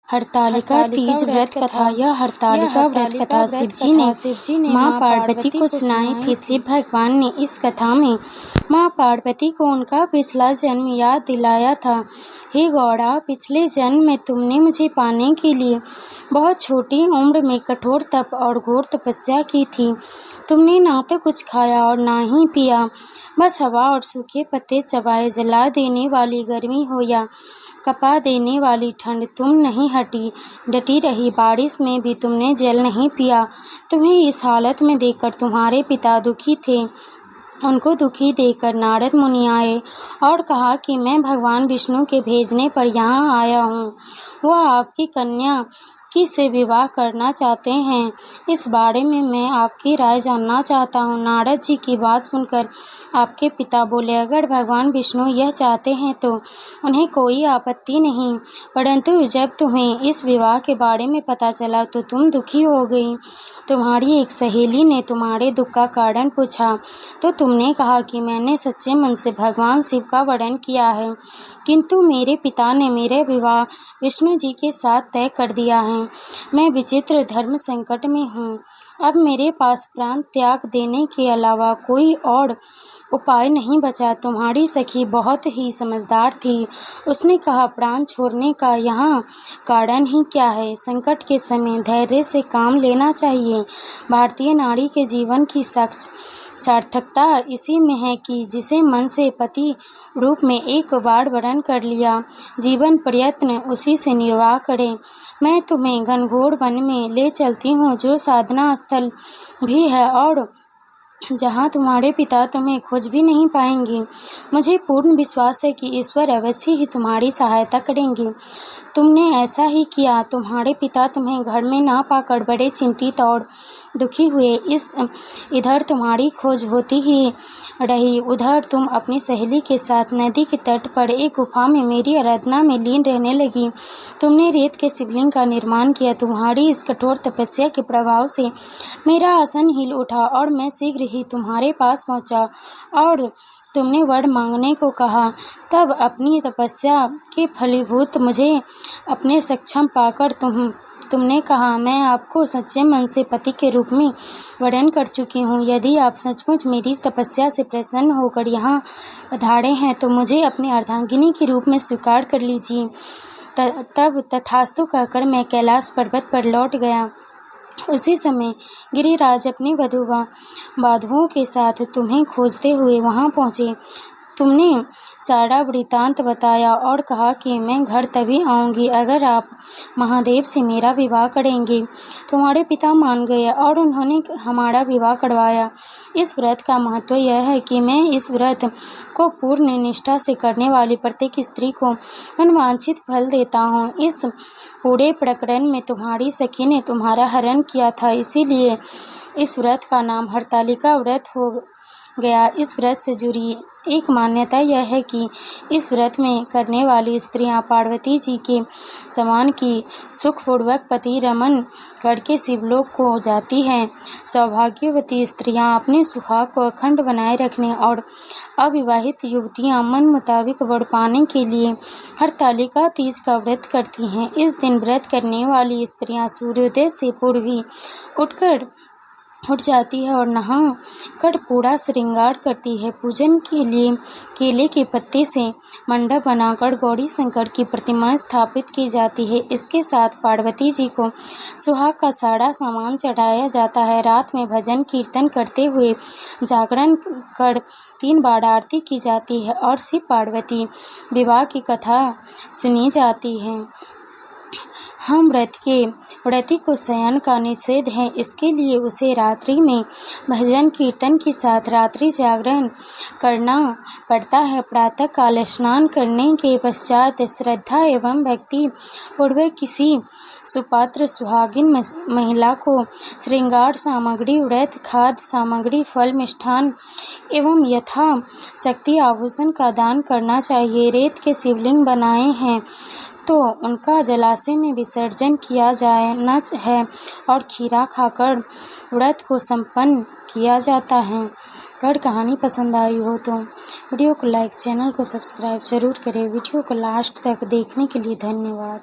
हरतालिका तीज व्रत कथा। यह हरतालिका व्रत कथा शिवजी ने माँ पार्वती को सुनाई थी। शिव भगवान ने इस कथा में माँ पार्वती को उनका पिछला जन्म याद दिलाया था। हे गौड़ा, पिछले जन्म में तुमने मुझे पाने के लिए बहुत छोटी उम्र में कठोर तप और घोर तपस्या की थी। तुमने ना तो कुछ खाया और ना ही पिया, बस हवा और सूखे पत्ते चबाए। जला देने वाली गर्मी हो या कपा देने वाली ठंड, तुम नहीं डटी रही। बारिश में भी तुमने जल नहीं पिया। तुम्हें इस हालत में देखकर तुम्हारे पिता दुखी थे। उनको दुखी देखकर नारद मुनि आए और कहा कि मैं भगवान विष्णु के भेजने पर यहाँ आया हूँ। वह आपकी कन्या से विवाह करना चाहते हैं। इस बारे में मैं आपकी राय जानना चाहता हूँ। नारद जी की बात सुनकर आपके पिता बोले, अगर भगवान विष्णु यह चाहते हैं तो उन्हें कोई आपत्ति नहीं, परंतु जब तुम्हें इस विवाह के बारे में पता चला तो तुम दुखी हो गई। तुम्हारी एक सहेली ने तुम्हारे दुख का कारण पूछा तो तुमने कहा कि मैंने सच्चे मन से भगवान शिव का वरण किया है, किंतु मेरे पिता ने मेरे विवाह विष्णु जी के साथ तय कर दिया है। मैं विचित्र धर्म संकट में हूँ। अब मेरे पास प्राण त्याग देने के अलावा कोई और उपाय नहीं बचा। तुम्हारी सखी बहुत ही समझदार थी। उसने कहा, प्राण छोड़ने का यहाँ कारण ही क्या है। संकट के समय धैर्य से काम लेना चाहिए। भारतीय नारी के जीवन की सार्थकता इसी में है कि जिसे मन से पति रूप में एक बार वरण कर लिया, जीवन प्रयत्न उसी से निर्वाह करें। मैं तुम्हें घनघोर वन में ले चलती हूँ, जो साधना स्थल भी है और जहाँ तुम्हारे पिता तुम्हें खोज भी नहीं पाएंगे। मुझे पूर्ण विश्वास है कि ईश्वर अवश्य ही तुम्हारी सहायता करेंगे। तुमने ऐसा ही किया। तुम्हारे पिता तुम्हें घर में ना पाकर बड़े चिंतित और दुखी हुए। इधर तुम्हारी खोज होती ही रही, उधर तुम अपनी सहेली के साथ नदी के तट पर एक गुफा में मेरी आराधना में लीन रहने लगी। तुमने रेत के शिवलिंग का निर्माण किया। तुम्हारी इस कठोर तपस्या के प्रभाव से मेरा आसन हिल उठा और मैं शीघ्र ही तुम्हारे पास पहुंचा और तुमने वर मांगने को कहा। तब अपनी तपस्या के फलीभूत मुझे अपने सक्षम पाकर तुमने कहा, मैं आपको सच्चे मन से पति के रूप में वरण कर चुकी हूँ। यदि आप सचमुच मेरी तपस्या से प्रसन्न होकर यहाँ पधारे हैं तो मुझे अपनी अर्धांगिनी के रूप में स्वीकार कर लीजिए। तब तथास्तु कहकर मैं कैलाश पर्वत पर लौट गया। उसी समय गिरिराज अपने बाधुओं के साथ तुम्हें खोजते हुए वहां पहुंचे। तुमने सारा वृत्तांत बताया और कहा कि मैं घर तभी आऊंगी अगर आप महादेव से मेरा विवाह करेंगे। तुम्हारे पिता मान गए और उन्होंने हमारा विवाह करवाया। इस व्रत का महत्व यह है कि मैं इस व्रत को पूर्ण निष्ठा से करने वाली प्रत्येक स्त्री को मनवांछित फल देता हूँ। इस पूरे प्रकरण में तुम्हारी सखी ने तुम्हारा हरण किया था, इसीलिए इस व्रत का नाम हरतालिका व्रत हो गया। इस व्रत से जुड़ी एक मान्यता यह है कि इस व्रत में करने वाली स्त्रियां पार्वती जी के समान की सुखपूर्वक पति रमन करके शिवलोक को जाती हैं। सौभाग्यवती स्त्रियां अपने सुहाग को अखंड बनाए रखने और अविवाहित युवतियां मन मुताबिक वर पाने के लिए हरतालिका तीज का व्रत करती हैं। इस दिन व्रत करने वाली स्त्रियां सूर्योदय से पूर्व ही उठ जाती है और नहा कर पूरा श्रृंगार करती है। पूजन के लिए केले के पत्ते से मंडप बनाकर गौरी शंकर की प्रतिमा स्थापित की जाती है। इसके साथ पार्वती जी को सुहाग का सारा सामान चढ़ाया जाता है। रात में भजन कीर्तन करते हुए जागरण कर 3 बार आरती की जाती है और शिव पार्वती विवाह की कथा सुनी जाती है। हम व्रती को शयन का निषेध है, इसके लिए उसे रात्रि में भजन कीर्तन के साथ रात्रि जागरण करना पड़ता है। प्रातः काल स्नान करने के पश्चात श्रद्धा एवं भक्ति पूर्वक किसी सुपात्र सुहागिन महिला को श्रृंगार सामग्री, व्रत खाद्य सामग्री, फल, मिष्ठान एवं यथा शक्ति आभूषण का दान करना चाहिए। रेत के शिवलिंग बनाए हैं तो उनका जलाशय में विसर्जन किया जाना है और खीरा खाकर व्रत को संपन्न किया जाता है। अगर कहानी पसंद आई हो तो वीडियो को लाइक, चैनल को सब्सक्राइब जरूर करें। वीडियो को लास्ट तक देखने के लिए धन्यवाद।